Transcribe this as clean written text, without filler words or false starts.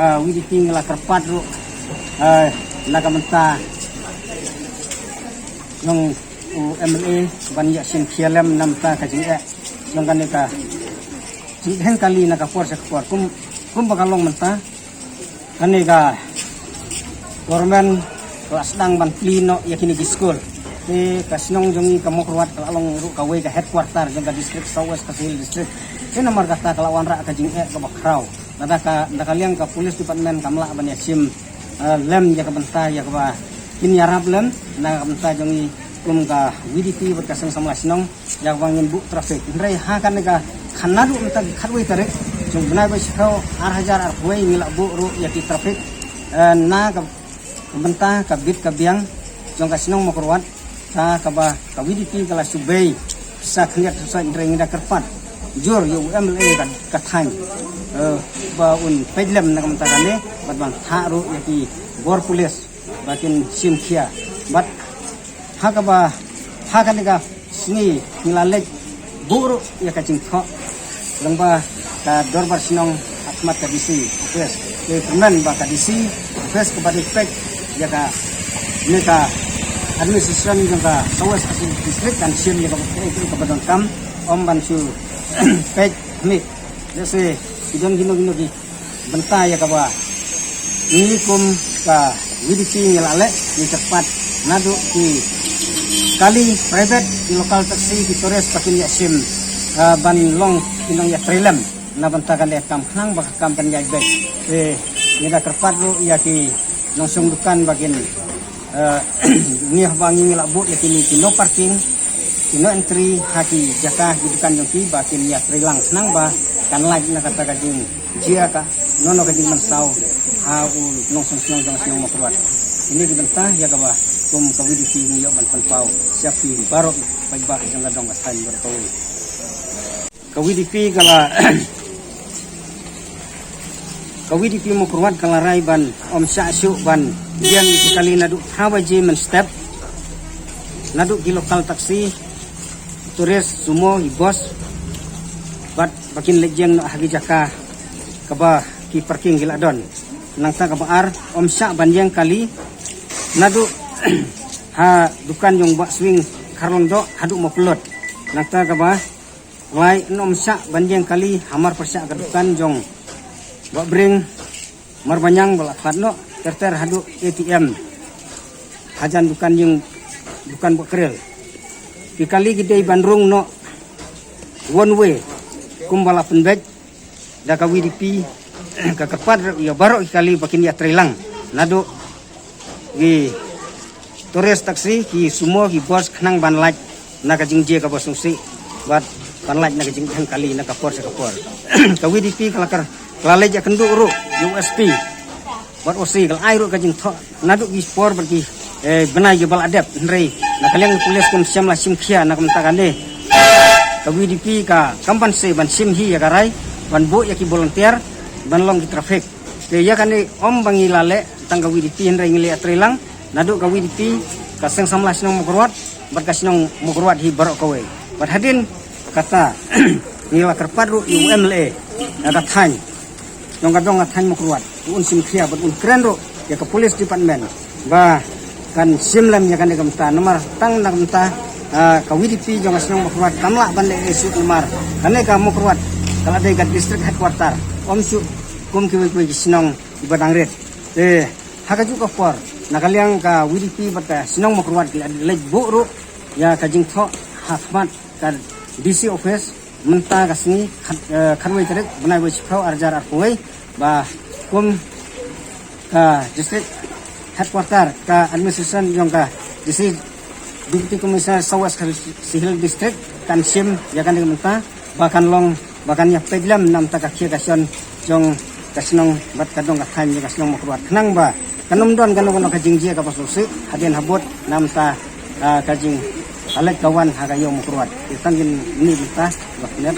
WDP ngala kerpat ru nagamenta nong UMLA banyak sin kialam namta kajing nong kaneka jing kali nakapor sekapor kum bakalong menta kaneka government kelas dang ban plino yakini di school di kasnong jongi kamokruat kalong ru kawe ka headquarter jong ka district southwest ka hill district ini nomor kata kelawan ra ka jing ka bakrau nada ka nakaliang ka police department kamla ban yasim lem ya ka benta ya ka in yarab lem na ka benta jongi kum ka WDP berkasang sama sinong ya wangin bu traffic ndrai ha kan ka khanadu menta khatwe tare jong bna ba sikau 8000 ar huai ngila bu ru yaki traffic na ka benta ka bit ka biang jong ka sinong mokrwat ta ka ba ka WDP kala subei sa khliat sa ndrai ngida kerpat jur yu UMLA ka thain ba un pedlem na kamta kane bat bang haru yaki bor police bakin simkhia bat hakaba hakanega sini nilalek buru ya kacing tho langba ka dorbar sinong akmat ka disi yes ke permen ba ka disi yes kepada pek ya ka neka administration jangka sawas asin district dan sim ya ka kepada kam om bansu pek mi jese idon gino gi benta ya ka ba ini kum ka WDP ngelale ni cepat nadu ki kali private di lokal taksi di Torres pakin yasim ban long kinong ya trilem na bantakan ya kam khang bak kam kan ya bek nida kerpat ru ya ki langsung dukan bagin ni bangi ngila bu ya kini no parking no entry haki jaka dukan yung ki bakin ya trilang nang ba kan lagi na kata kajing jia ka nono kajing mansau ha u langsung senang mokrwat ini dibentah ya ka ba kum ka WDP niyo ban panpau siapi barok pagba jang dong asan bertawi ka WDP kala ka WDP mo kurwat kala rai ban om syasu ban diang kali nadu hawaji men step nadu di lokal taksi turis sumo ibos bat bakin lejeng no hagi jaka kaba ki parking giladon nang ta kabar om syak ban yang kali nadu ha dukan yung bak swing karondo hadu mapelot nakta ka ba lai nom syak banjeng kali hamar persyak ka dukan jong bak bring marbanyang balak khatno terter hadu ATM hajan dukan yung dukan bak kerel di kali gede bandrung no one way kumbala penbek da ka WDP ka kepat ya barok kali bakin ya trilang nadu gi Torres taksi ki sumo ki bos khnang ban laj na ka jingje ka bosung si bat ban laj na ka jing kali na ka por sa ka por ka WDP kalakar lalej akendu ru USP bat osi kal ai ru ka jing tho nadu ki por bagi benai ge bal adep nrei na kaliang pulis kun siam la sim khia na kam takane ka WDP ka kampan se ban sim hi ya karai ban bo ya ki volunteer ban long ki traffic te ya kane om bangi lale tangga WDP nrei ngili atrelang nadu ka WDP kaseng samlah sinong mokrwat berkasinong mokrwat hi barok kawe berhadin kata ngila kerpat ru UMLA ada than dong kadong than mokrwat un sim khia un kren ru ya ka police department ba kan simlam ya kan kamta nomor tang na kamta ka WDP jong sinong mokrwat kamla ban le isu nomor kane ka mokrwat kala dai ka district headquarter om su kum ki sinong ibadang red haka juga por nakaliang ka WDP bata sinong mokrwat ki lej buru ya ka jingtho hakmat ka DC office menta ka sini kharwai terek banai wis phau arjar arpoi ba kum ka district headquarter ka administration jong ka DC Deputy Commissioner Sawas Sihil district kan sim ya kan menta bahkan long bahkan ya pedlam nam ta ka khia kasion jong kasinong bat kadong ka than ya kasinong mokrwat nang ba kanum don kanu ka jingjia ka pasusi hadin habot namta kajing alek kawan hagayo mokrwat itangin ni kita waknet